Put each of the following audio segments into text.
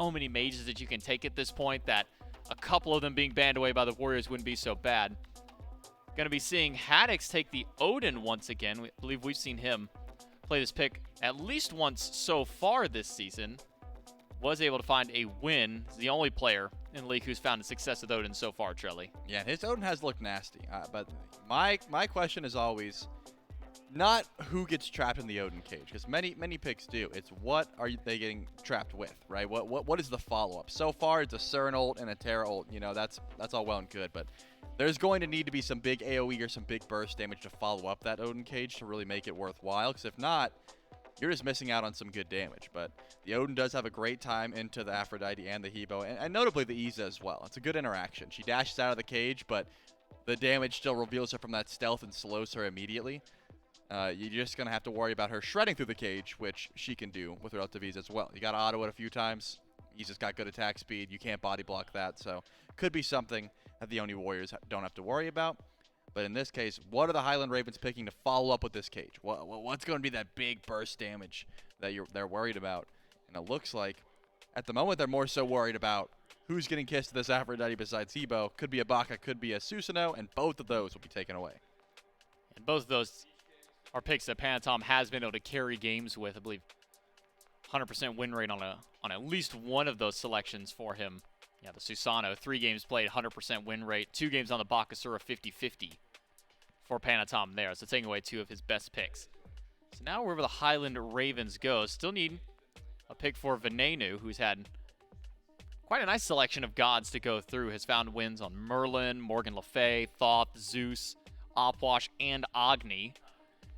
so many mages that you can take at this point that a couple of them being banned away by the Warriors wouldn't be so bad. Going to be seeing Haddix take the Odin once again. I believe we've seen him play this pick at least once so far this season. Was able to find a win. He's the only player in the league who's found a success with Odin so far, Trelly. Yeah, his Odin has looked nasty. But my question is always not who gets trapped in the Odin cage, because many picks do. It's what are they getting trapped with, right? What is the follow-up? So far, it's a Cern ult and a Terra ult. You know, that's all well and good, but there's going to need to be some big AoE or some big burst damage to follow up that Odin cage to really make it worthwhile, because if not, you're just missing out on some good damage. But the Odin does have a great time into the Aphrodite and the Hebo, and notably the Iza as well. It's a good interaction. She dashes out of the cage, but the damage still reveals her from that stealth and slows her immediately. You're just going to have to worry about her shredding through the cage, which she can do with her relative ease as well. You got to auto it a few times. Iza's got good attack speed. You can't body block that, so could be something that the Oni Warriors don't have to worry about. But in this case, what are the Highland Ravens picking to follow up with this cage? What's going to be that big burst damage that they're worried about? And it looks like, at the moment, they're more so worried about who's getting kissed to this Aphrodite besides Hebo. Could be a Baka, could be a Susanoo, and both of those will be taken away. And both of those are picks that Panatom has been able to carry games with. I believe 100% win rate on at least one of those selections for him. Yeah, the Susanoo, 3 games played, 100% win rate. 2 games on the Bakasura, 50-50 for Panatom there. So taking away 2 of his best picks. So now wherever the Highland Ravens go, still need a pick for Venenu, who's had quite a nice selection of gods to go through. Has found wins on Merlin, Morgan Le Fay, Thoth, Zeus, Opwash, and Agni.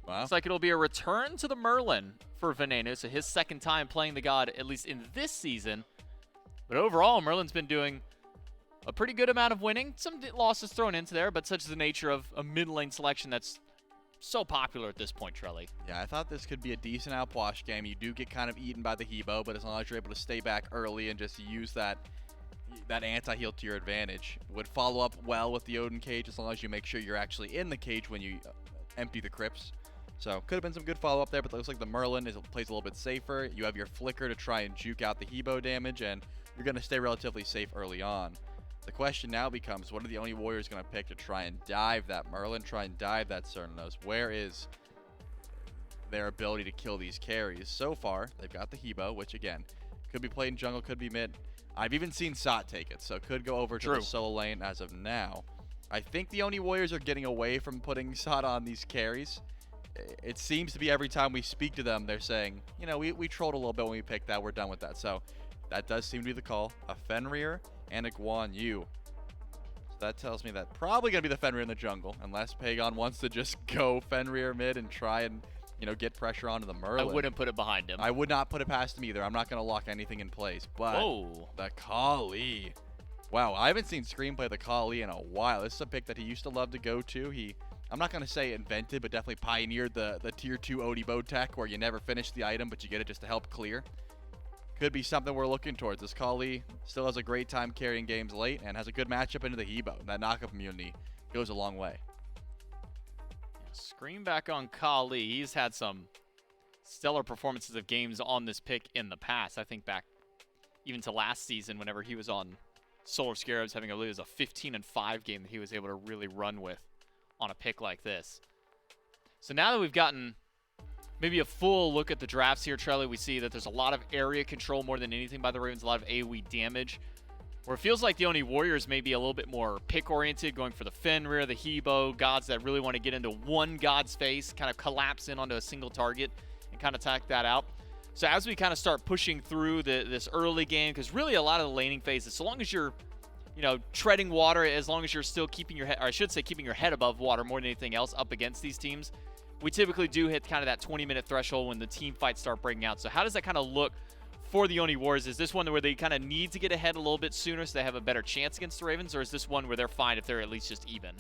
Wow. Looks like it'll be a return to the Merlin for Venenu. So his second time playing the god, at least in this season. But overall, Merlin's been doing a pretty good amount of winning. Some losses thrown into there, but such is the nature of a mid-lane selection that's so popular at this point, Trelly. Yeah, I thought this could be a decent outwash game. You do get kind of eaten by the Hebo, but as long as you're able to stay back early and just use that anti-heal to your advantage, would follow up well with the Odin cage as long as you make sure you're actually in the cage when you empty the crypts. So could have been some good follow-up there, but it looks like the Merlin plays a little bit safer. You have your Flicker to try and juke out the Hebo damage, and you're going to stay relatively safe early on. The question now becomes, what are the Oni Warriors going to pick to try and dive that Merlin, try and dive that Cernunnos? Where is their ability to kill these carries? So far, they've got the Hebo, which again, could be played in jungle, could be mid. I've even seen Sot take it, so it could go over to the solo lane as of now. I think the Oni Warriors are getting away from putting Sot on these carries. It seems to be every time we speak to them, they're saying, you know, we trolled a little bit when we picked that, we're done with that. So that does seem to be the call. A Fenrir and a Guan Yu. So that tells me that probably going to be the Fenrir in the jungle, unless Pagon wants to just go Fenrir mid and try and, you know, get pressure onto the Merlin. I wouldn't put it behind him. I would not put it past him either. I'm not going to lock anything in place. But the Kali. Wow, I haven't seen Scream play the Kali in a while. This is a pick that he used to love to go to. I'm not going to say invented, but definitely pioneered the tier 2 Odibo tech where you never finish the item, but you get it just to help clear. Could be something we're looking towards. This Kali still has a great time carrying games late and has a good matchup into the Hebo. That knockup immunity goes a long way. Scream back on Kali. He's had some stellar performances of games on this pick in the past. I think back even to last season whenever he was on Solar Scarabs, having a 15-5 game that he was able to really run with on a pick like this. So now that we've gotten maybe a full look at the drafts here, Trelly, we see that there's a lot of area control more than anything by the Ravens, a lot of AoE damage. Where it feels like the Oni Warriors may be a little bit more pick-oriented, going for the Fenrir, the Hebo, gods that really want to get into one god's face, kind of collapse in onto a single target and kind of attack that out. So as we kind of start pushing through this early game, because really a lot of the laning phases, so long as you're, you know, treading water, as long as you're still keeping your head, or I should say keeping your head above water more than anything else up against these teams, we typically do hit kind of that 20-minute threshold when the team fights start breaking out. So how does that kind of look for the Oni Warriors? Is this one where they kind of need to get ahead a little bit sooner so they have a better chance against the Ravens, or is this one where they're fine if they're at least just even?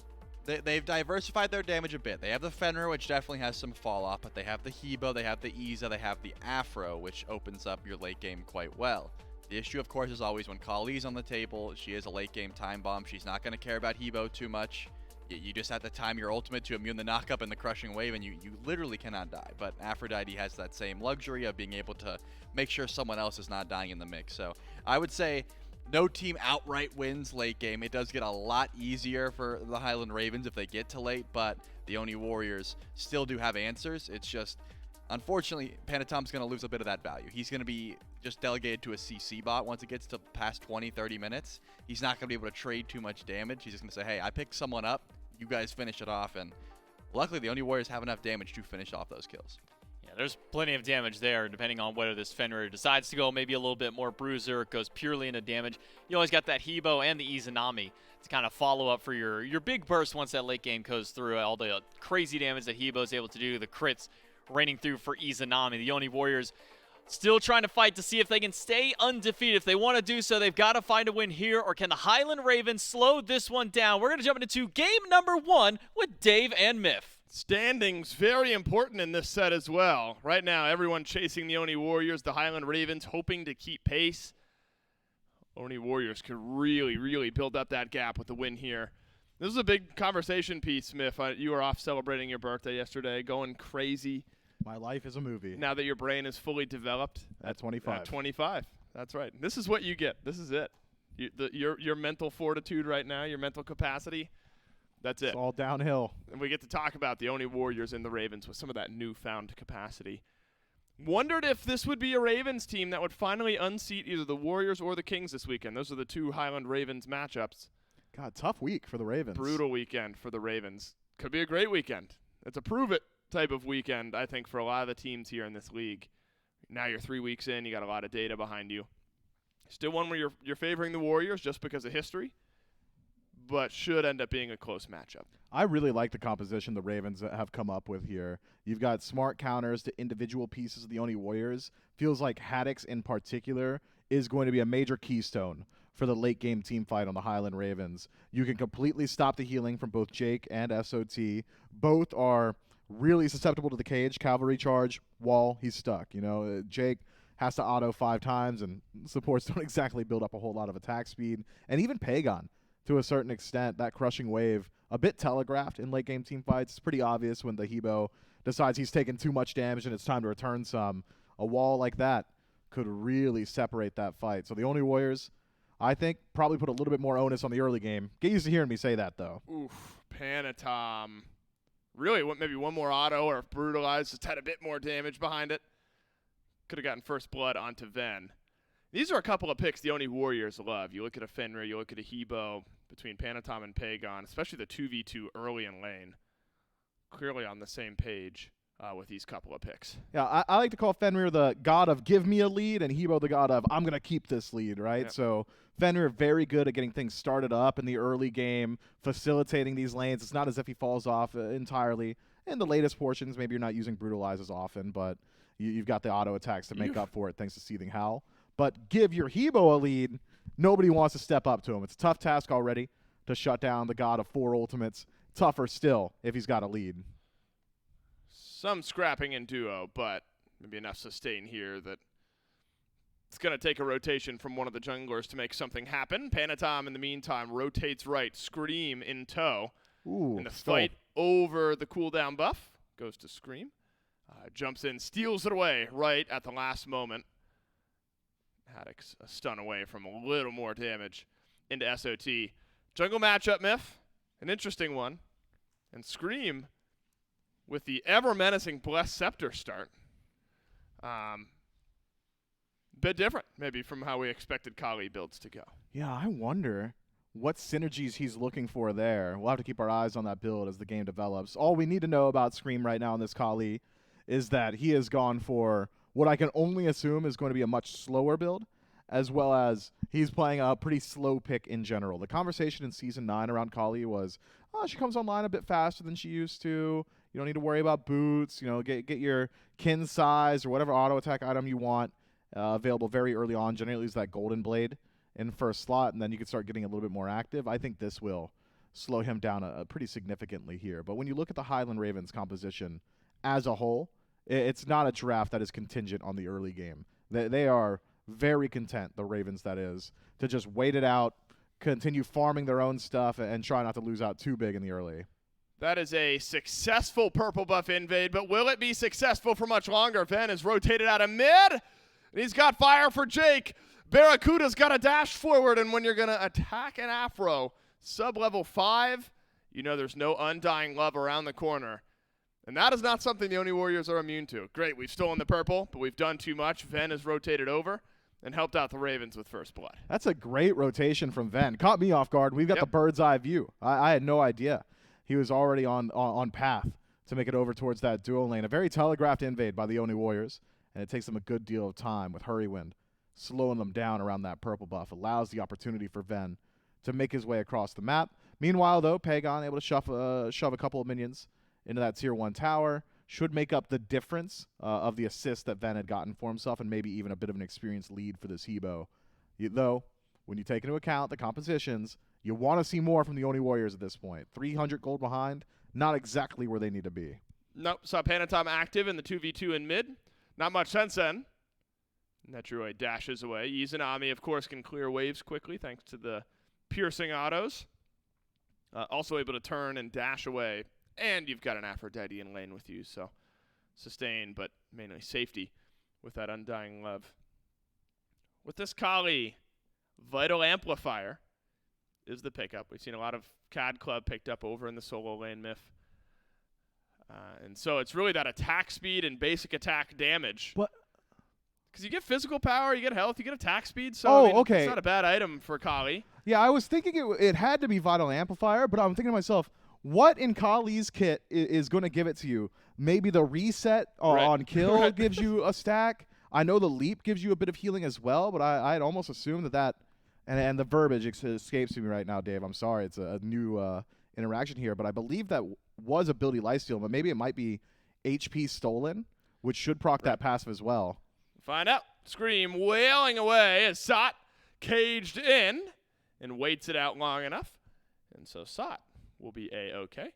They've diversified their damage a bit. They have the Fenrir, which definitely has some fall off, but they have the Hebo, they have the Iza, they have the Afro, which opens up your late game quite well. The issue, of course, is always when Kali's on the table. She is a late game time bomb. She's not going to care about Hebo too much. you just have to time your ultimate to immune the knockup and the crushing wave, and you literally cannot die. But Aphrodite has that same luxury of being able to make sure someone else is not dying in the mix. So I would say no team outright wins late game. It does get a lot easier for the Highland Ravens if they get to late, but the Oni Warriors still do have answers. It's just, unfortunately, Panatom's going to lose a bit of that value. He's going to be just delegated to a CC bot once it gets to past 20, 30 minutes. He's not going to be able to trade too much damage. He's just going to say, hey, I picked someone up. You guys finish it off. And luckily, the Oni Warriors have enough damage to finish off those kills. Yeah, there's plenty of damage there, depending on whether this Fenrir decides to go maybe a little bit more bruiser. It goes purely into damage. You always got that Hebo and the Izanami to kind of follow up for your big burst once that late game goes through. All the crazy damage that Hebo is able to do, the crits raining through for Izanami. The Oni Warriors still trying to fight to see if they can stay undefeated. If they want to do so, they've got to find a win here, or can the Highland Ravens slow this one down? We're going to jump into game number 1 with Dave and Myth. Standings very important in this set as well. Right now, everyone chasing the Oni Warriors, the Highland Ravens hoping to keep pace. Oni Warriors could really, really build up that gap with the win here. This is a big conversation piece, Smith. You were off celebrating your birthday yesterday, going crazy. My life is a movie. Now that your brain is fully developed. At 25. At 25. That's right. This is what you get. This is it. Your mental fortitude right now, your mental capacity, that's it. It's all downhill. And we get to talk about the Oni Warriors and the Ravens with some of that newfound capacity. Wondered if this would be a Ravens team that would finally unseat either the Warriors or the Kings this weekend. Those are the two Highland Ravens matchups. God, tough week for the Ravens. Brutal weekend for the Ravens. Could be a great weekend. It's a prove-it type of weekend, I think, for a lot of the teams here in this league. Now you're 3 weeks in. You got a lot of data behind you. Still one where you're favoring the Warriors just because of history, but should end up being a close matchup. I really like the composition the Ravens have come up with here. You've got smart counters to individual pieces of the Oni Warriors. Feels like Haddix in particular is going to be a major keystone for the late game team fight on the Highland Ravens. You can completely stop the healing from both Jake and SOT. Both are really susceptible to the cage. Cavalry charge, wall, he's stuck. Jake has to auto 5 times, and supports don't exactly build up a whole lot of attack speed. And even Pagon, to a certain extent, that crushing wave, a bit telegraphed in late game team fights. It's pretty obvious when the Hebo decides he's taken too much damage and it's time to return some. A wall like that could really separate that fight. So the Oni Warriors, I think, probably put a little bit more onus on the early game. Get used to hearing me say that, though. Oof, Panatom. Really, maybe one more auto, or if Brutalized just had a bit more damage behind it, could have gotten first blood onto Ven. These are a couple of picks the Oni Warriors love. You look at a Fenrir, you look at a Hebo between Panatom and Pagon, especially the 2v2 early in lane. Clearly on the same page with these couple of picks. Yeah, I like to call Fenrir the god of give me a lead, and Hebo the god of I'm going to keep this lead, right? Yep. So Fenrir very good at getting things started up in the early game, facilitating these lanes. It's not as if he falls off entirely. In the latest portions, maybe you're not using Brutalize as often, but you've got the auto attacks to make up for it thanks to Seething Howl. But give your Hebo a lead, nobody wants to step up to him. It's a tough task already to shut down the god of 4 ultimates. Tougher still if he's got a lead. Some scrapping in duo, but maybe enough sustain here that it's going to take a rotation from one of the junglers to make something happen. Panatom, in the meantime, rotates right. Scream in tow. Ooh, and the fight over the cooldown buff goes to Scream. Jumps in, steals it away right at the last moment. Haddix a stun away from a little more damage into SOT. Jungle matchup, Myth. An interesting one. And Scream with the ever-menacing Blessed Scepter start. Bit different, maybe, from how we expected Kali builds to go. Yeah, I wonder what synergies he's looking for there. We'll have to keep our eyes on that build as the game develops. All we need to know about Scream right now in this Kali is that he has gone for what I can only assume is going to be a much slower build, as well as he's playing a pretty slow pick in general. The conversation in Season 9 around Kali was, she comes online a bit faster than she used to. You don't need to worry about boots. Get your kin size or whatever auto attack item you want available very early on. Generally use that golden blade in first slot, and then you can start getting a little bit more active. I think this will slow him down pretty significantly here. But when you look at the Highland Ravens composition as a whole, it's not a draft that is contingent on the early game. They are very content, the Ravens that is, to just wait it out, continue farming their own stuff and try not to lose out too big in the early. That is a successful purple buff invade, but will it be successful for much longer? Ven is rotated out of mid, and he's got fire for Jake. Barracuda's got a dash forward, and when you're going to attack an Afro, sub-level 5, you know there's no undying love around the corner. And that is not something the Oni Warriors are immune to. Great, we've stolen the purple, but we've done too much. Ven is rotated over and helped out the Ravens with first blood. That's a great rotation from Ven. Caught me off guard. We've got the bird's eye view. I had no idea. He was already on path to make it over towards that duo lane. A very telegraphed invade by the Oni Warriors, and it takes them a good deal of time with Hurry Wind slowing them down around that purple buff. Allows the opportunity for Ven to make his way across the map. Meanwhile, though, Pagon able to shove a couple of minions into that tier 1 tower. Should make up the difference of the assist that Ven had gotten for himself, and maybe even a bit of an experienced lead for this Hebo. Though, when you take into account the compositions, you want to see more from the Oni Warriors at this point. 300 gold behind, not exactly where they need to be. Nope, saw Panatom active in the 2v2 in mid. Not much sense then. Netroid dashes away. Izanami, of course, can clear waves quickly thanks to the piercing autos. Also able to turn and dash away. And you've got an Aphrodite in lane with you, so sustain, but mainly safety with that Undying Love. With this Kali, Vital Amplifier is the pickup. We've seen a lot of CAD Club picked up over in the solo lane, Myth. And so it's really that attack speed and basic attack damage. But because you get physical power, you get health, you get attack speed. So okay. It's not a bad item for Kali. Yeah, I was thinking it had to be Vital Amplifier, but I'm thinking to myself, what in Kali's kit is going to give it to you? Maybe the reset on kill gives you a stack. I know the leap gives you a bit of healing as well, but I'd almost assume that and the verbiage escapes me right now, Dave. I'm sorry. It's a new interaction here, but I believe that was ability lifesteal, but maybe it might be HP stolen, which should proc that passive as well. Find out. Scream wailing away as Sot caged in and waits it out long enough. And so Sot will be A-OK.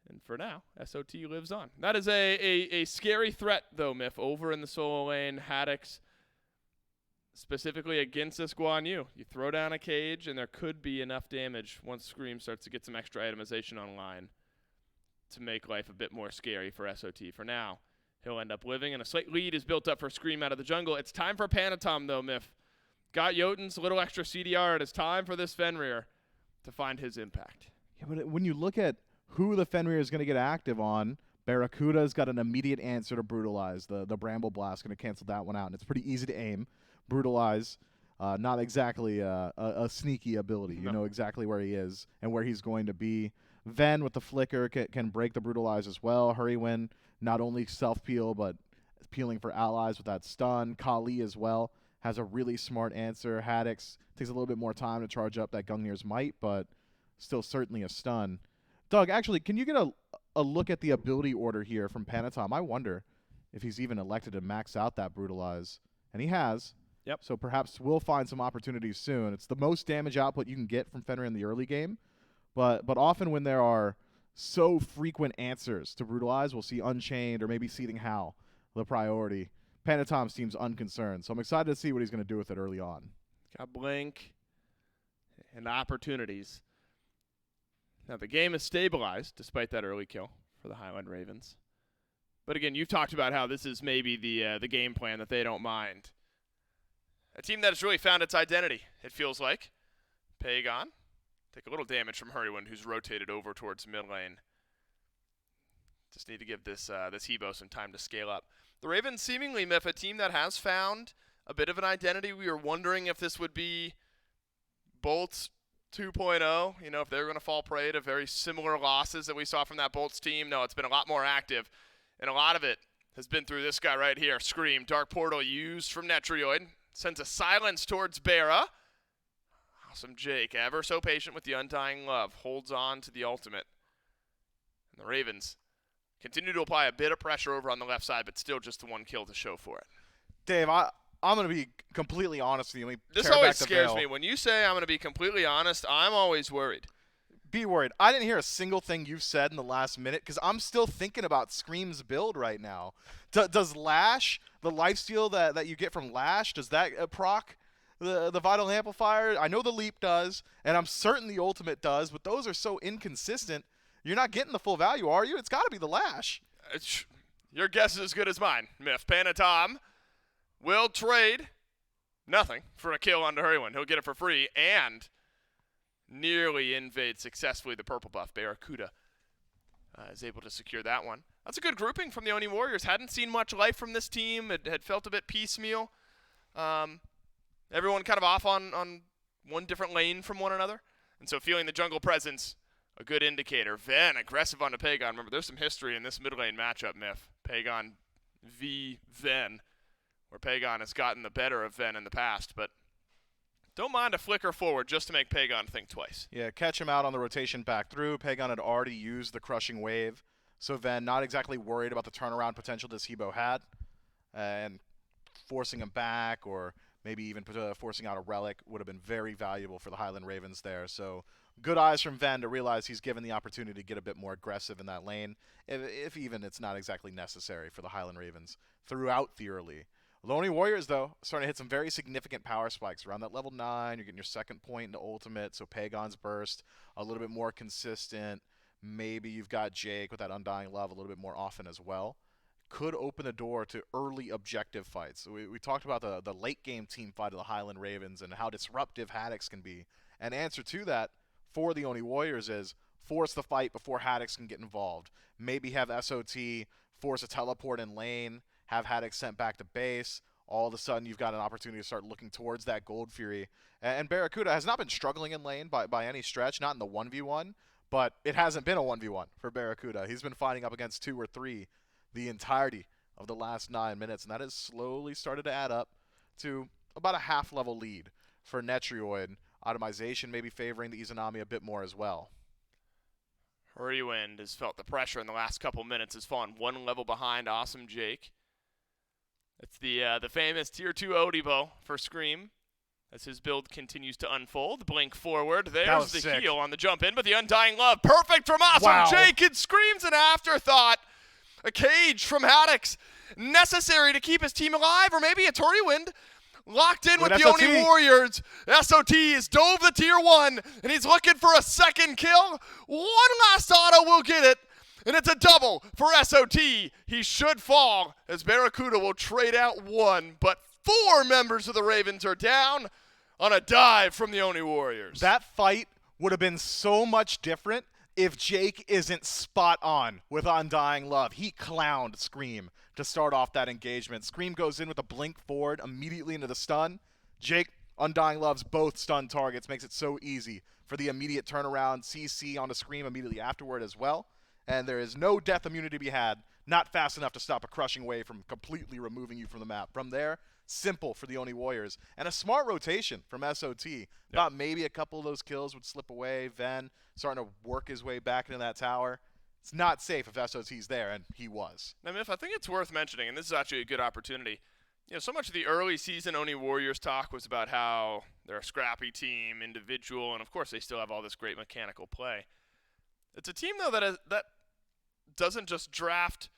And for now, SOT lives on. That is a scary threat, though, Myth, over in the solo lane. Haddix, specifically against this Guan Yu. You throw down a cage, and there could be enough damage once Scream starts to get some extra itemization online to make life a bit more scary for SOT. For now, he'll end up living, and a slight lead is built up for Scream out of the jungle. It's time for Panatom, though, Myth. Got Jotun's little extra CDR. It is time for this Fenrir to find his impact. Yeah, but when you look at who the Fenrir is going to get active on, Barracuda's got an immediate answer to Brutalize. The Bramble Blast going to cancel that one out, and it's pretty easy to aim. Brutalize, not exactly a sneaky ability. You know exactly where he is and where he's going to be. Ven with the Flicker can break the Brutalize as well. Hurrywin, not only self-peel, but peeling for allies with that stun. Kali as well has a really smart answer. Haddix takes a little bit more time to charge up that Gungnir's Might, but still certainly a stun. Doug, actually, can you get a look at the ability order here from Panatom? I wonder if he's even elected to max out that Brutalize. And he has. Yep. So perhaps we'll find some opportunities soon. It's the most damage output you can get from Fenrir in the early game. But often when there are so frequent answers to Brutalize, we'll see Unchained or maybe Seething Howl, the priority. Panatom seems unconcerned. So I'm excited to see what he's going to do with it early on. Got Blink and opportunities. Now, the game is stabilized despite that early kill for the Highland Ravens. But again, you've talked about how this is maybe the game plan that they don't mind. A team that has really found its identity, it feels like. Pagon. Take a little damage from Hurrywin, who's rotated over towards mid lane. Just need to give this Hebo some time to scale up. The Ravens seemingly, Myth, a team that has found a bit of an identity. We were wondering if this would be Bolts 2.0, you know, if they're going to fall prey to very similar losses that we saw from that Bolts team. No, it's been a lot more active, and a lot of it has been through this guy right here, Scream. Dark Portal used from Netrioid. Sends a silence towards Bera. Awesome Jake, ever so patient with the Undying Love. Holds on to the ultimate. And the Ravens continue to apply a bit of pressure over on the left side, but still just the one kill to show for it. Dave, I'm going to be completely honest with you. This always scares me. When you say I'm going to be completely honest, I'm always worried. Be worried. I didn't hear a single thing you've said in the last minute because I'm still thinking about Scream's build right now. Does Lash, the lifesteal that you get from Lash, does that proc the Vital Amplifier. I know the Leap does, and I'm certain the Ultimate does, but those are so inconsistent. You're not getting the full value, are you? It's got to be the Lash. Your guess is as good as mine, Myth. Panatom will trade nothing for a kill onto Hurrywin. He'll get it for free and nearly invade successfully the purple buff. Barracuda is able to secure that one. That's a good grouping from the Oni Warriors. Hadn't seen much life from this team. It had felt a bit piecemeal. Everyone kind of off on one different lane from one another. And so feeling the jungle presence, a good indicator. Ven, aggressive onto Pagon. Remember, there's some history in this mid lane matchup, Myth. Pagon v. Ven, where Pagon has gotten the better of Ven in the past. But don't mind a flicker forward just to make Pagon think twice. Yeah, catch him out on the rotation back through. Pagon had already used the crushing wave, so Ven not exactly worried about the turnaround potential this Hebo had, and forcing him back or maybe even forcing out a relic would have been very valuable for the Highland Ravens there. So good eyes from Ven to realize he's given the opportunity to get a bit more aggressive in that lane, if even it's not exactly necessary for the Highland Ravens throughout the early. Lonely Warriors, though, starting to hit some very significant power spikes. Around that level 9, you're getting your second point into Ultimate, so Pagon's Burst, a little bit more consistent. Maybe you've got Jake with that Undying Love a little bit more often as well. Could open the door to early objective fights. We talked about the late-game team fight of the Highland Ravens and how disruptive Haddix can be. And answer to that for the Oni Warriors is force the fight before Haddix can get involved. Maybe have SOT force a teleport in lane, have Haddix sent back to base. All of a sudden, you've got an opportunity to start looking towards that Gold Fury. And Barracuda has not been struggling in lane by any stretch, not in the 1v1, but it hasn't been a 1v1 for Barracuda. He's been fighting up against 2 or 3 the entirety of the last 9 minutes, and that has slowly started to add up to about a half-level lead for Netrioid. Automation maybe favoring the Izanami a bit more as well. Hurrywin has felt the pressure in the last couple minutes, has fallen 1 level behind Awesome Jake. It's the famous Tier 2 Odibo for Scream as his build continues to unfold. Blink forward. There's the sick. heal on the jump in, but the Undying Love. Perfect from Awesome Wow. Jake. It screams an afterthought. A cage from Haddix. Necessary to keep his team alive, or maybe a Hurrywin locked in with the SOT. Oni Warriors. SOT has dove the Tier 1, and he's looking for a second kill. One last auto will get it. And it's a double for SOT. He should fall as Barracuda will trade out 1, but 4 members of the Ravens are down on a dive from the Oni Warriors. That fight would have been so much different if Jake isn't spot on with Undying Love. He clowned Scream to start off that engagement. Scream goes in with a blink forward immediately into the stun. Jake, Undying Loves both stun targets, makes it so easy for the immediate turnaround. CC onto Scream immediately afterward as well. And there is no death immunity to be had, not fast enough to stop a crushing wave from completely removing you from the map. From there, simple for the Oni Warriors. And a smart rotation from SOT. Thought maybe a couple of those kills would slip away. Ven starting to work his way back into that tower. It's not safe if SOT's there, and he was. Now, Miff, I think it's worth mentioning, and this is actually a good opportunity. You know, so much of the early season Oni Warriors talk was about how they're a scrappy team, individual, and of course they still have all this great mechanical play. It's a team, though, that doesn't just draft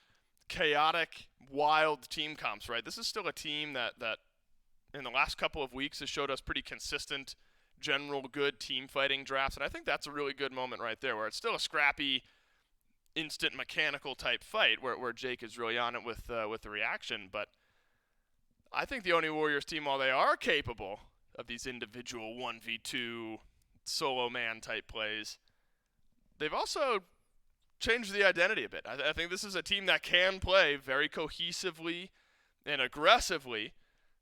chaotic, wild team comps, right? This is still a team that in the last couple of weeks has showed us pretty consistent, general good team fighting drafts, and I think that's a really good moment right there, where it's still a scrappy, instant mechanical type fight, where Jake is really on it with the reaction. But I think the Oni Warriors team, while they are capable of these individual 1v2 solo man type plays, they've also changed the identity a bit. I think this is a team that can play very cohesively and aggressively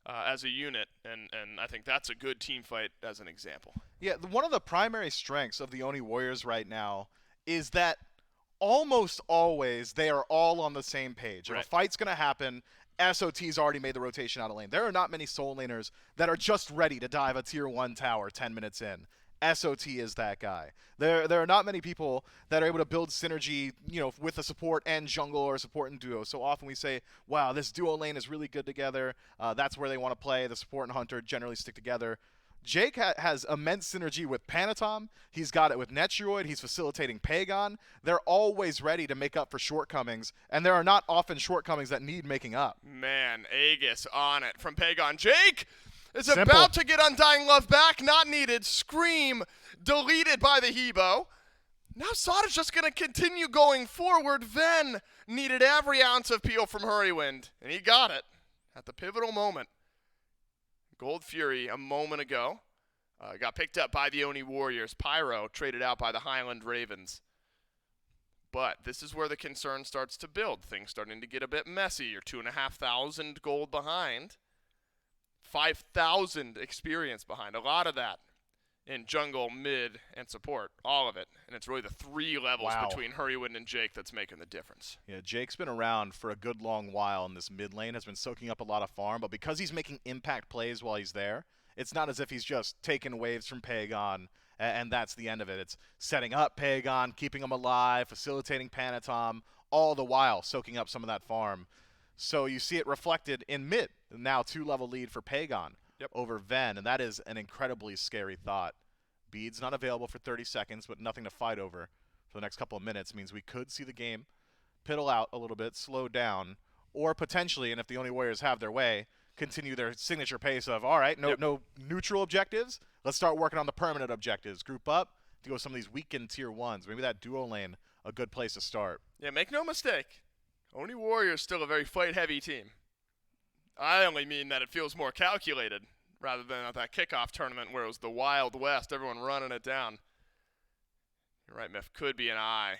as a unit, and I think that's a good team fight as an example. Yeah, one of the primary strengths of the Oni Warriors right now is that almost always they are all on the same page. Right. If a fight's going to happen, SOT's already made the rotation out of lane. There are not many soul laners that are just ready to dive a tier 1 tower 10 minutes in. SOT is that guy. There are not many people that are able to build synergy, with a support and jungle or support and duo. So often we say, wow, this duo lane is really good together. That's where they want to play. The support and hunter generally stick together. Jake has immense synergy with Panatom. He's got it with Netrioid. He's facilitating Pagon. They're always ready to make up for shortcomings, and there are not often shortcomings that need making up. Man, Aegis on it from Pagon. Jake is Simple. about to get Undying Love back. Not needed. Scream deleted by the Hebo. Now Sada's just going to continue going forward. Ven needed every ounce of peel from Hurrywind, and he got it at the pivotal moment. Gold Fury a moment ago got picked up by the Oni Warriors. Pyro traded out by the Highland Ravens. But this is where the concern starts to build. Things starting to get a bit messy. You're 2,500 gold behind. 5,000 experience behind. A lot of that in jungle, mid, and support. All of it. And it's really the 3 levels Wow. between Hurrywind and Jake that's making the difference. Yeah, Jake's been around for a good long while in this mid lane, has been soaking up a lot of farm, but because he's making impact plays while he's there, it's not as if he's just taking waves from Pagon and that's the end of it. It's setting up Pagon, keeping him alive, facilitating Panatom, all the while soaking up some of that farm. So you see it reflected in mid, now 2-level lead for Pagon over Ven, and that is an incredibly scary thought. Bead's not available for 30 seconds, but nothing to fight over for the next couple of minutes means we could see the game piddle out a little bit, slow down, or potentially, and if the Oni Warriors have their way, continue their signature pace of, all right, no neutral objectives. Let's start working on the permanent objectives. Group up to go some of these weakened tier 1s. Maybe that duo lane, a good place to start. Yeah, make no mistake. Oni Warriors still a very fight-heavy team. I only mean that it feels more calculated rather than at that kickoff tournament where it was the Wild West, everyone running it down. You're right, Miff. Could be an eye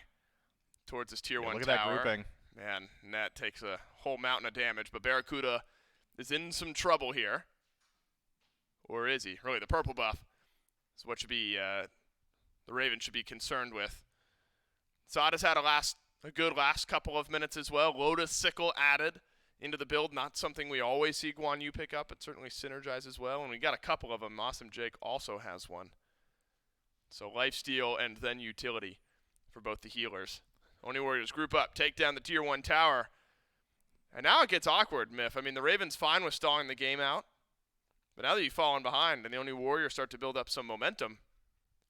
towards this tier 1 look tower. at that grouping. Man, Net takes a whole mountain of damage, but Barracuda is in some trouble here. Or is he? Really, the purple buff is what should be the Raven should be concerned with. Sada's had a good last couple of minutes as well. Lotus Sickle added into the build. Not something we always see Guan Yu pick up. It certainly synergizes well. And we got a couple of them. Awesome Jake also has one. So lifesteal and then utility for both the healers. Oni Warriors group up, take down the tier 1 tower. And now it gets awkward, Miff. I mean, the Ravens fine with stalling the game out. But now that you've fallen behind and the Oni Warriors start to build up some momentum,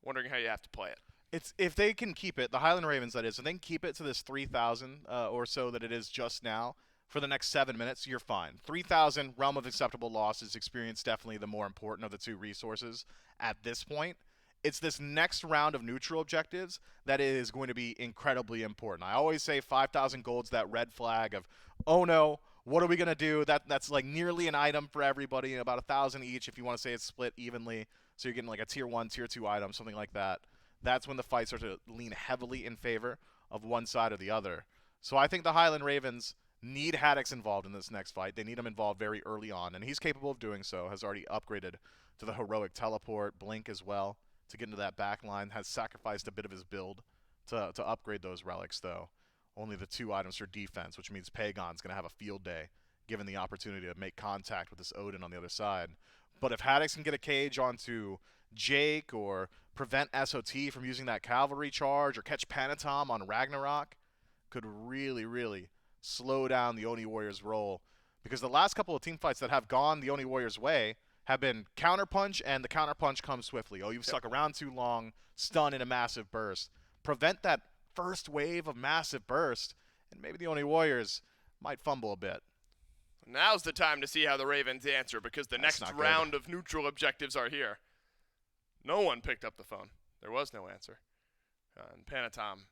wondering how you have to play it. It's if they can keep it, the Highland Ravens that is, if they can keep it to this 3,000 or so that it is just now for the next 7 minutes, you're fine. 3,000, realm of acceptable losses, experience definitely the more important of the 2 resources at this point. It's this next round of neutral objectives that is going to be incredibly important. I always say 5,000 gold's that red flag of, oh no, what are we going to do? That's like nearly an item for everybody, about 1,000 each if you want to say it's split evenly. So you're getting like a tier 1, tier 2 item, something like that. That's when the fights start to lean heavily in favor of one side or the other. So I think the Highland Ravens need Haddix involved in this next fight. They need him involved very early on, and he's capable of doing so, has already upgraded to the heroic teleport, blink as well, to get into that back line, has sacrificed a bit of his build to upgrade those relics, though. Only the 2 items for defense, which means Pagon's going to have a field day, given the opportunity to make contact with this Odin on the other side. But if Haddix can get a cage onto Jake or prevent SOT from using that cavalry charge or catch Panatom on Ragnarok, could really, really slow down the Oni Warriors' roll. Because the last couple of team fights that have gone the Oni Warriors' way have been counterpunch, and the counterpunch comes swiftly. Oh, you've stuck around too long, stun in a massive burst. Prevent that first wave of massive burst, and maybe the Oni Warriors might fumble a bit. Now's the time to see how the Ravens answer, because the That's next not good. round of neutral objectives are here. No one picked up the phone. There was no answer. And Panatom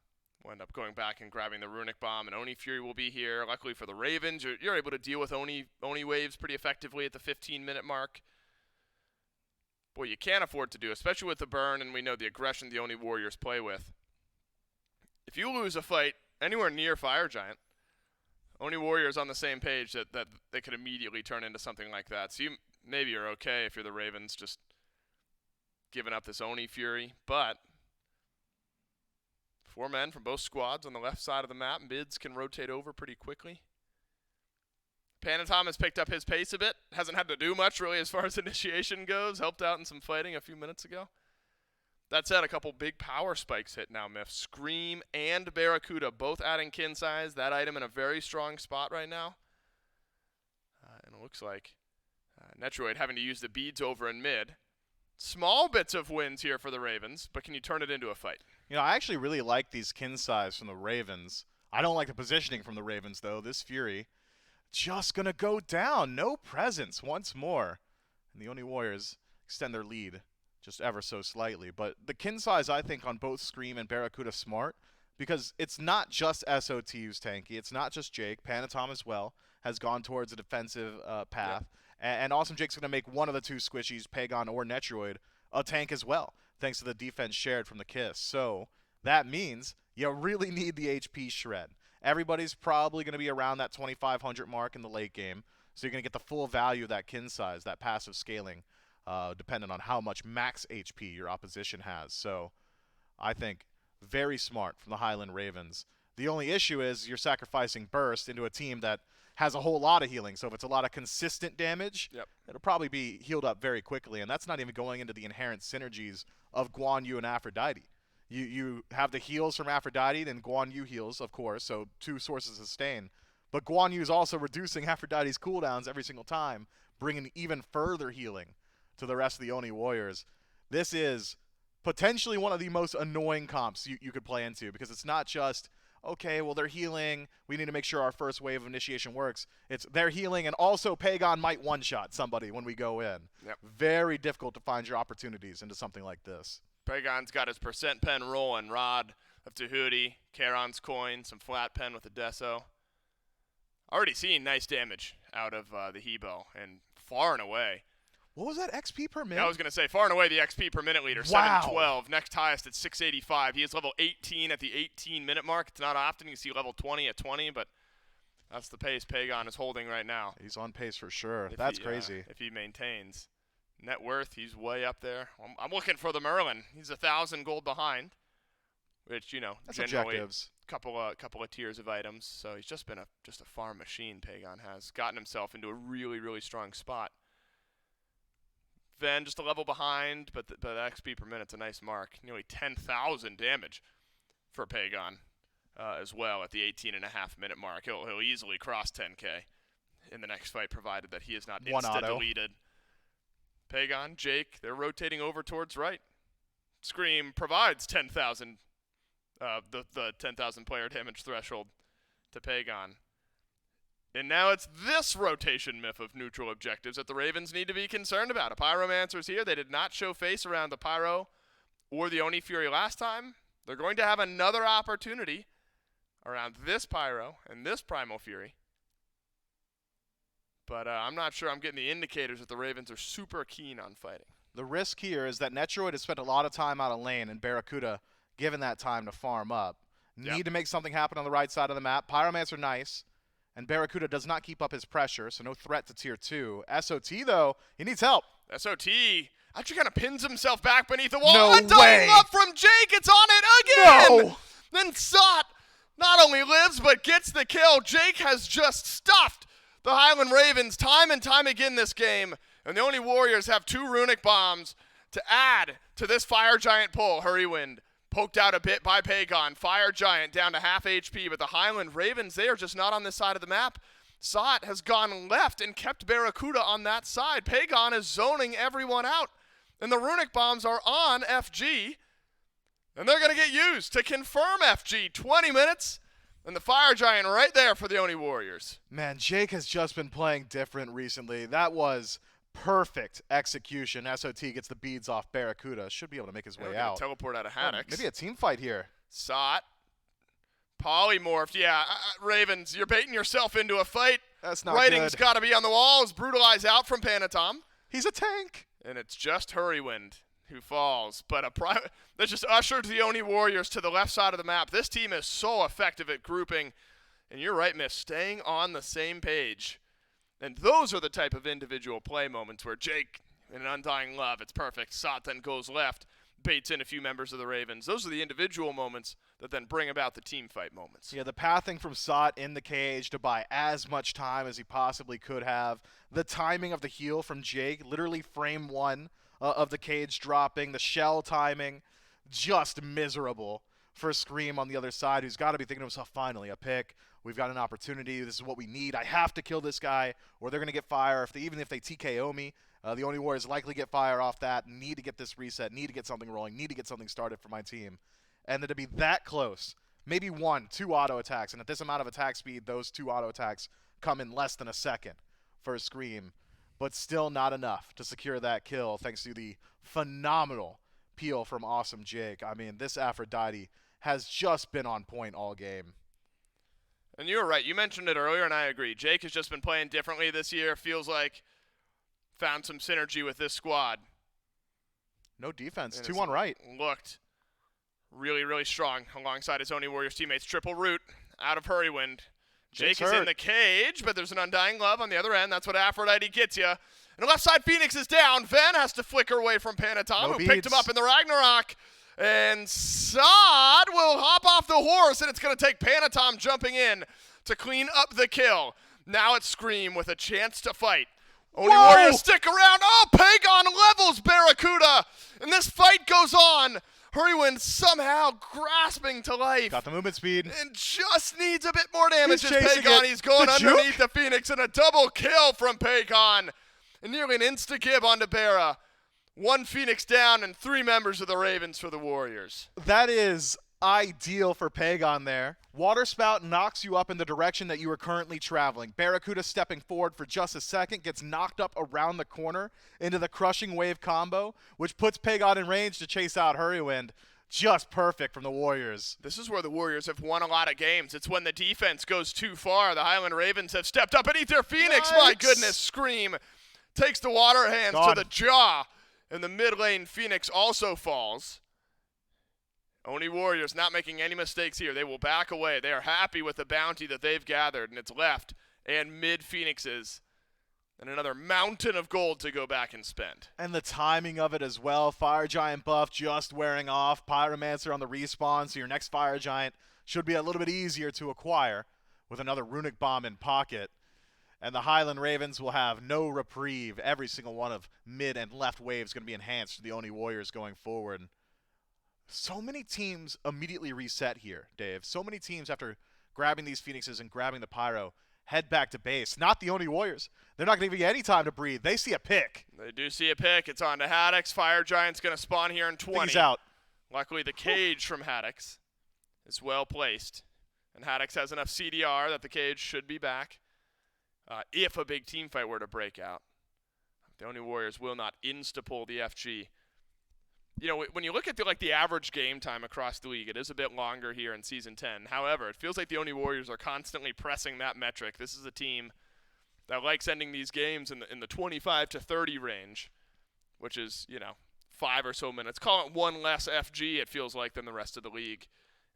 will end up going back and grabbing the Runic Bomb, and Oni Fury will be here. Luckily for the Ravens, you're able to deal with Oni waves pretty effectively at the 15-minute mark. What you can't afford to do, especially with the burn, and we know the aggression the Oni Warriors play with. If you lose a fight anywhere near Fire Giant, Oni Warriors on the same page that they could immediately turn into something like that. So maybe you're okay if you're the Ravens just giving up this Oni Fury, but 4 men from both squads on the left side of the map. Mids can rotate over pretty quickly. Panatom has picked up his pace a bit. Hasn't had to do much really as far as initiation goes. Helped out in some fighting a few minutes ago. That said, a couple big power spikes hit now, Miff. Scream and Barracuda both adding kin size. That item in a very strong spot right now. And it looks like Netroid having to use the beads over in mid. Small bits of wins here for the Ravens, but can you turn it into a fight? You know, I actually really like these kin size from the Ravens. I don't like the positioning from the Ravens, though. This Fury just going to go down. No presence once more. and the Oni Warriors extend their lead just ever so slightly. But the kin size, I think, on both Scream and Barracuda smart, because it's not just SOT who's tanky. It's not just Jake. Panatom as well has gone towards a defensive path. And Awesome Jake's going to make one of the two squishies, Pagon or Netroid, a tank as well, thanks to the defense shared from the Kiss. So that means you really need the HP shred. Everybody's probably going to be around that 2,500 mark in the late game, so you're going to get the full value of that kin size, that passive scaling, depending on how much max HP your opposition has. So I think very smart from the Highland Ravens. The only issue is you're sacrificing burst into a team that has a whole lot of healing. So if it's a lot of consistent damage, it'll probably be healed up very quickly. And that's not even going into the inherent synergies of Guan Yu and Aphrodite. You have the heals from Aphrodite, then Guan Yu heals, of course, so two sources of sustain. But Guan Yu is also reducing Aphrodite's cooldowns every single time, bringing even further healing to the rest of the Oni Warriors. This is potentially one of the most annoying comps you could play into, because it's not just, okay, well, they're healing, we need to make sure our first wave of initiation works. It's they're healing, and also Pagon might one-shot somebody when we go in. Very difficult to find your opportunities into something like this. Pagon's got his percent pen rolling. Rod of Tahuti, Charon's coin, some flat pen with a Deso. Already seeing nice damage out of the Hebo, and far and away. What was that XP per minute? Yeah, I was going to say, far and away the XP per minute leader, Wow. 712. Next highest at 685. He is level 18 at the 18-minute mark. It's not often you see level 20 at 20, but that's the pace Pagon is holding right now. He's on pace for sure. That's crazy. If he maintains. Net worth, he's way up there. I'm looking for the Merlin. He's 1,000 gold behind, which, you know, That's generally objectives. couple of tiers of items. So he's just been a farm machine. Pagon has gotten himself into a really, really strong spot. Ven just a level behind, but the XP per minute's a nice mark. Nearly 10,000 damage for Pagon as well at the 18.5-minute mark. He'll easily cross 10K in the next fight, provided that he is not insta-deleted. Pagon, Jake, they're rotating over towards right. Scream provides 10,000, the 10,000 player damage threshold to Pagon. And now it's this rotation myth of neutral objectives that the Ravens need to be concerned about. A Pyromancer's here. They did not show face around the Pyro or the Oni Fury last time. They're going to have another opportunity around this Pyro and this Primal Fury. But I'm not sure I'm getting the indicators that the Ravens are super keen on fighting. The risk here is that Netroid has spent a lot of time out of lane, and Barracuda, given that time to farm up, need to make something happen on the right side of the map. Pyromancer nice, and Barracuda does not keep up his pressure, so no threat to tier 2. SOT, though, he needs help. SOT actually kind of pins himself back beneath the wall. No Undying way. love from Jake. It's on it again. No. Then Sot not only lives, but gets the kill. Jake has just stuffed the Highland Ravens time and time again this game, and the Oni Warriors have 2 runic bombs to add to this Fire Giant pull. Hurrywind poked out a bit by Pagon. Fire Giant down to half HP, but the Highland Ravens, they are just not on this side of the map. Sot has gone left and kept Barracuda on that side. Pagon is zoning everyone out, and the runic bombs are on FG, and they're going to get used to confirm FG. 20 minutes. And the Fire Giant right there for the Oni Warriors. Man, Jake has just been playing different recently. That was perfect execution. SOT gets the beads off Barracuda. Should be able to make his way out. Teleport out of Haddix. Maybe a team fight here. Sot. Polymorphed. Yeah, Ravens, you're baiting yourself into a fight. That's not Writing's good. got to be on the walls. Brutalize out from Panatom. He's a tank. And it's just Hurrywind who falls. But that's just ushered the Oni Warriors to the left side of the map. This team is so effective at grouping. And you're right, Miss, staying on the same page. And those are the type of individual play moments where Jake, in an Undying Love, it's perfect. Sot then goes left, baits in a few members of the Ravens. Those are the individual moments that then bring about the team fight moments. Yeah, the pathing from Sot in the cage to buy as much time as he possibly could have. The timing of the heal from Jake, literally frame 1 of the cage dropping. The shell timing, just miserable for Scream on the other side, who's got to be thinking to himself, finally, a pick. We've got an opportunity. This is what we need. I have to kill this guy, or they're going to get fire. Even if they TKO me, the Oni Warriors likely get fire off that. Need to get this reset. Need to get something rolling. Need to get something started for my team. And then to be that close, maybe 1, 2 auto attacks. And at this amount of attack speed, those 2 auto attacks come in less than a second for Scream. but still not enough to secure that kill thanks to the phenomenal peel from Awesome Jake. I mean, this Aphrodite has just been on point all game. And you were right. You mentioned it earlier, and I agree. Jake has just been playing differently this year. Feels like found some synergy with this squad. No defense. And 2-1 right. Looked really, really strong alongside his Oni Warriors teammates. Triple root out of Hurrywind. Jake is in the cage, but there's an Undying Love on the other end. That's what Aphrodite gets you. And the left side Phoenix is down. Ven has to flicker away from Panatom, who picked him up in the Ragnarok. And Sod will hop off the horse, and it's going to take Panatom jumping in to clean up the kill. Now it's Scream with a chance to fight. Oni Warriors stick around. Oh, Pagon levels Barracuda. And this fight goes on. Hurrywind somehow grasping to life. Got the movement speed. And just needs a bit more damage. He's as chasing Pagon. it. He's going The underneath juke? the Phoenix, and a double kill from Pagon. And nearly an insta-give onto Barra. 1 Phoenix down and 3 members of the Ravens for the Warriors. That is ideal for Pagon there. Water Spout knocks you up in the direction that you are currently traveling. Barracuda stepping forward for just a second, gets knocked up around the corner into the Crushing Wave combo, which puts Pagon in range to chase out Hurrywind. Just perfect from the Warriors. This is where the Warriors have won a lot of games. It's when the defense goes too far. The Highland Ravens have stepped up and eat their Phoenix. Yikes. My goodness, Scream takes the water hands to Gone. the jaw. And the mid lane Phoenix also falls. Oni Warriors not making any mistakes here. They will back away. They are happy with the bounty that they've gathered, and it's left and mid Phoenixes. And another mountain of gold to go back and spend. And the timing of it as well. Fire Giant buff just wearing off. Pyromancer on the respawn, so your next Fire Giant should be a little bit easier to acquire with another Runic Bomb in pocket. And the Highland Ravens will have no reprieve. Every single one of mid and left waves going to be enhanced to the Oni Warriors going forward. So many teams immediately reset here, Dave. So many teams, after grabbing these Phoenixes and grabbing the Pyro, head back to base. Not the Oni Warriors. They're not going to give you any time to breathe. They see a pick. They do see a pick. It's on to Haddix. Fire Giant's going to spawn here in 20. He's out. Luckily, the cage from Haddix is well placed. And Haddix has enough CDR that the cage should be back. If a big team fight were to break out. The Oni Warriors will not insta-pull the FG. You know, when you look at the average game time across the league, it is a bit longer here in Season 10. However, it feels like the Oni Warriors are constantly pressing that metric. This is a team that likes ending these games in the 25 to 30 range, which is, 5 or so minutes. Call it 1 less FG, it feels like, than the rest of the league.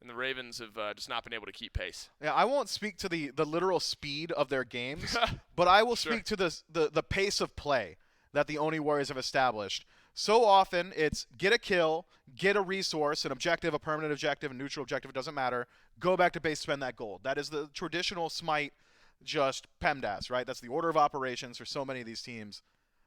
And the Ravens have just not been able to keep pace. Yeah, I won't speak to the literal speed of their games, but I will Sure. speak to the pace of play that the Oni Warriors have established. So often it's get a kill, get a resource, an objective, a permanent objective, a neutral objective, it doesn't matter. Go back to base, spend that gold. That is the traditional Smite, just PEMDAS, right? That's the order of operations for so many of these teams.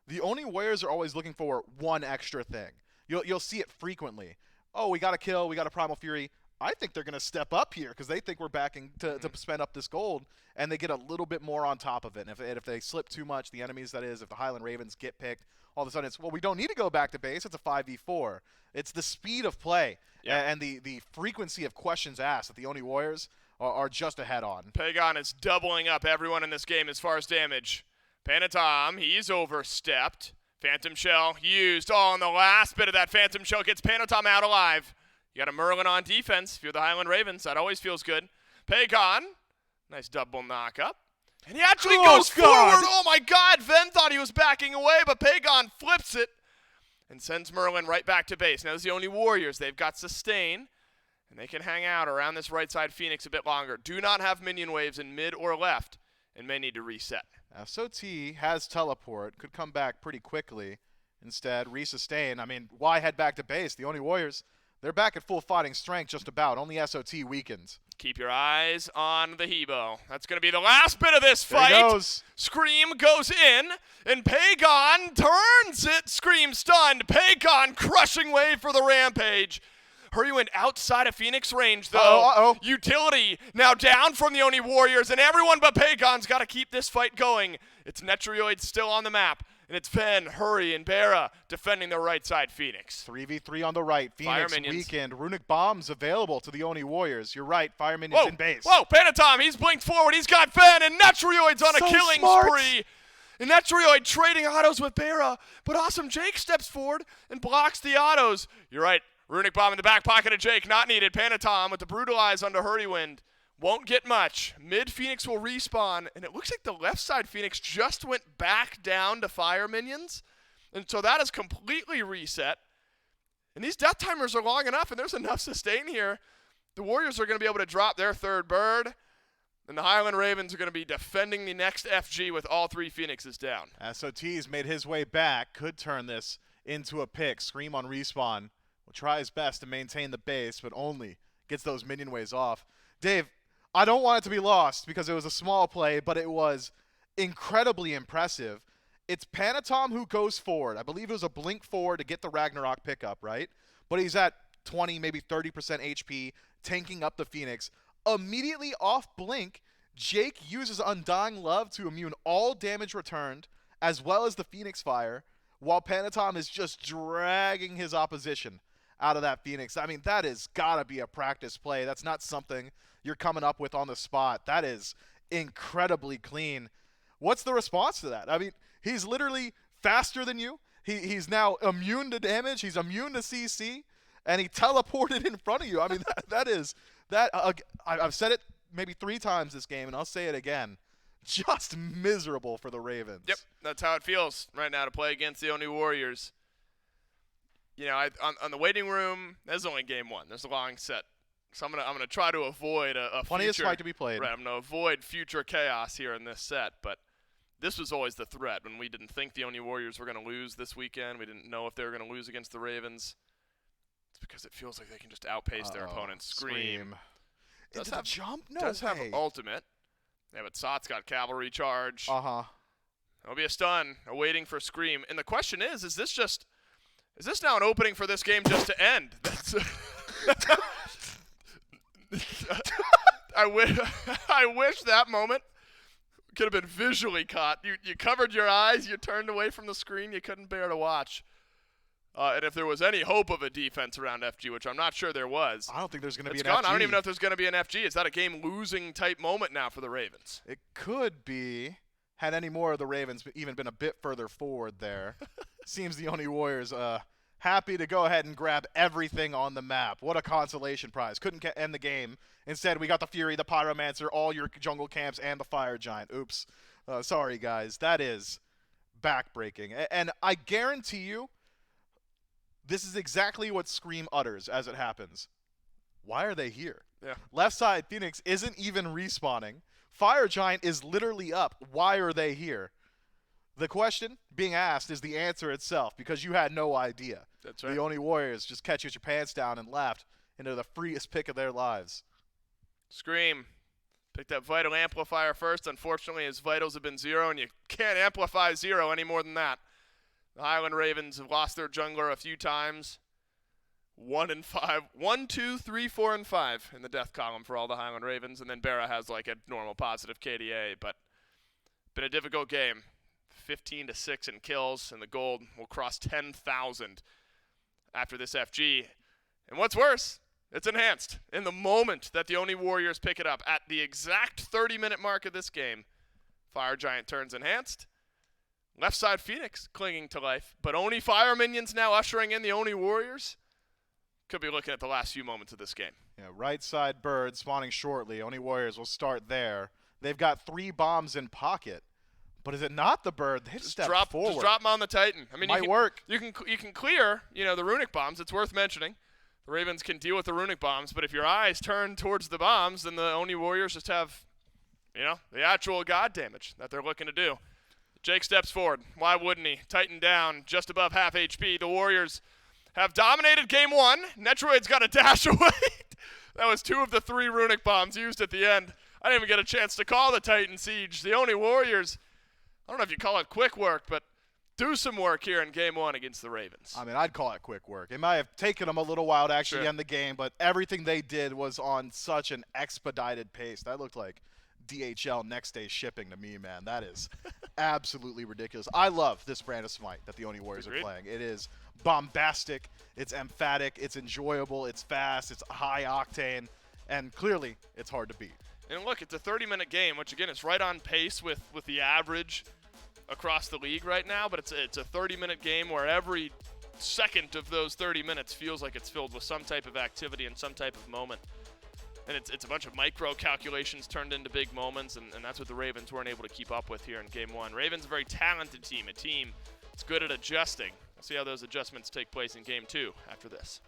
The Oni Warriors are always looking for one extra thing. You'll see it frequently. Oh, we got a kill, we got a Primal Fury. I think they're going to step up here because they think we're backing to spend up this gold, and they get a little bit more on top of it. And if they slip too much, the enemies, that is, if the Highland Ravens get picked, all of a sudden it's, well, we don't need to go back to base. It's a 5v4. It's the speed of play and the frequency of questions asked that the Oni Warriors are just ahead on. Pagon is doubling up everyone in this game as far as damage. Panatom, he's overstepped. Phantom Shell used. Oh, and the last bit of that Phantom Shell gets Panatom out alive. You got a Merlin on defense. If you're the Highland Ravens, that always feels good. Pagon, nice double knock up. And he actually goes forward. Oh, my God. Ven thought he was backing away, but Pagon flips it and sends Merlin right back to base. Now, this is the Oni Warriors. They've got sustain, and they can hang out around this right side Phoenix a bit longer. Do not have minion waves in mid or left, and may need to reset. SOT has teleport, could come back pretty quickly. Instead, resustain. I mean, why head back to base? The Oni Warriors, they're back at full fighting strength just about. Only SOT weakens. Keep your eyes on the Hebo. That's going to be the last bit of this There fight. he goes. Scream goes in, and Pagon turns it. Scream stunned. Pagon crushing wave for the Rampage. Hurrywind outside of Phoenix range, though. Uh-oh. Utility now down from the Oni Warriors, and everyone but Pagon's got to keep this fight going. It's Netrioid still on the map, and it's Ven, Hurry, and Barra defending the right side Phoenix. 3v3 on the right. Fire Phoenix minions. weakened. Runic bombs available to the Oni Warriors. You're right. Fire minions in base. Whoa, Panatom, he's blinked forward. He's got Ven, and Netrioid's on So a killing smart. spree. And Netroid trading autos with Bera, but Awesome Jake steps forward and blocks the autos. You're right. Runic Bomb in the back pocket of Jake, not needed. Panatom with the Brutalize onto Hurry Wind. Won't get much. Mid Phoenix will respawn, and it looks like the left side Phoenix just went back down to fire minions. And so that is completely reset. And these death timers are long enough, and there's enough sustain here. The Warriors are going to be able to drop their third bird. And the Highland Ravens are going to be defending the next FG with all 3 Phoenixes down. SOT's made his way back, could turn this into a pick. Scream on respawn will try his best to maintain the base, but only gets those minion waves off. Dave, I don't want it to be lost because it was a small play, but it was incredibly impressive. It's Panatom who goes forward. I believe it was a blink forward to get the Ragnarok pickup, right? But he's at 20, maybe 30% HP, tanking up the Phoenix. Immediately off blink, Jake uses Undying Love to immune all damage returned, as well as the Phoenix Fire, while Panatom is just dragging his opposition out of that Phoenix. I mean, that has got to be a practice play. That's not something you're coming up with on the spot. That is incredibly clean. What's the response to that? I mean, he's literally faster than you. He's now immune to damage. He's immune to CC, and he teleported in front of you. I mean, I've said it maybe 3 times this game, and I'll say it again. Just miserable for the Ravens. Yep, that's how it feels right now to play against the Oni Warriors. You know, on the waiting room, there's only game 1. There's a long set. So I'm gonna try to avoid a Plenty future, of Smite to be played. Right, I'm gonna avoid future chaos here in this set, but this was always the threat when we didn't think the Oni Warriors were gonna lose this weekend. We didn't know if they were gonna lose against the Ravens. It's because it feels like they can just outpace their opponents. Scream. Does have jump? No does way. have ultimate. Yeah, but Sot's got cavalry charge. Uh-huh. There'll be a stun, awaiting for Scream. And the question is this now an opening for this game just to end? I wish that moment could have been visually caught. You covered your eyes, you turned away from the screen, you couldn't bear to watch. And if there was any hope of a defense around FG, which I'm not sure there was, I don't think there's going to be an gone. FG. I don't even know if there's going to be an FG. Is that a game-losing type moment now for the Ravens? It could be, had any more of the Ravens even been a bit further forward there. Seems the Oni Warriors happy to go ahead and grab everything on the map. What a consolation prize. Couldn't end the game. Instead, we got the Fury, the Pyromancer, all your jungle camps, and the Fire Giant. Oops. Sorry, guys. That is backbreaking. And I guarantee you, this is exactly what Scream utters as it happens. Why are they here? Yeah. Left side, Phoenix isn't even respawning. Fire Giant is literally up. Why are they here? The question being asked is the answer itself, because you had no idea. That's right. The Oni Warriors just catch you with your pants down and left into the freest pick of their lives. Scream. Picked up Vital Amplifier first. Unfortunately, his vitals have been 0, and you can't amplify 0 any more than that. The Highland Ravens have lost their jungler a few times. 1 and 5. 1, 2, 3, 4, and 5 in the death column for all the Highland Ravens. And then Bera has like a normal positive KDA. But been a difficult game. 15-6 in kills, and the gold will cross 10,000 after this FG. And what's worse, it's enhanced. In the moment that the Oni Warriors pick it up, at the exact 30-minute mark of this game, Fire Giant turns enhanced. Left side Phoenix clinging to life, but Oni Fire Minions now ushering in the Oni Warriors. Could be looking at the last few moments of this game. Yeah, right side Bird spawning shortly. Oni Warriors will start there. They've got 3 bombs in pocket. But is it not the Bird? They've stepped forward. Just drop them on the Titan. I mean, Might work. You can clear, the runic bombs. It's worth mentioning. The Ravens can deal with the runic bombs, but if your eyes turn towards the bombs, then the Oni Warriors just have, the actual god damage that they're looking to do. Jake steps forward. Why wouldn't he? Titan down, just above half HP. The Warriors have dominated game 1. Netroid's got a dash away. That was 2 of the 3 runic bombs used at the end. I didn't even get a chance to call the Titan siege. The Oni Warriors, I don't know if you call it quick work, but do some work here in game 1 against the Ravens. I mean, I'd call it quick work. It might have taken them a little while to actually Sure. end the game, but everything they did was on such an expedited pace. That looked like DHL next day shipping to me, man. That is absolutely ridiculous. I love this brand of Smite that the Oni Warriors Agreed. are playing. It is bombastic, it's emphatic, it's enjoyable, it's fast, it's high octane, and clearly it's hard to beat. And look, it's a 30-minute game, which again is right on pace with the average across the league right now, but it's a 30-minute game where every second of those 30 minutes feels like it's filled with some type of activity and some type of moment. And it's a bunch of micro calculations turned into big moments, and that's what the Ravens weren't able to keep up with here in Game 1. Ravens a very talented team, a team that's good at adjusting. We'll see how those adjustments take place in Game 2 after this.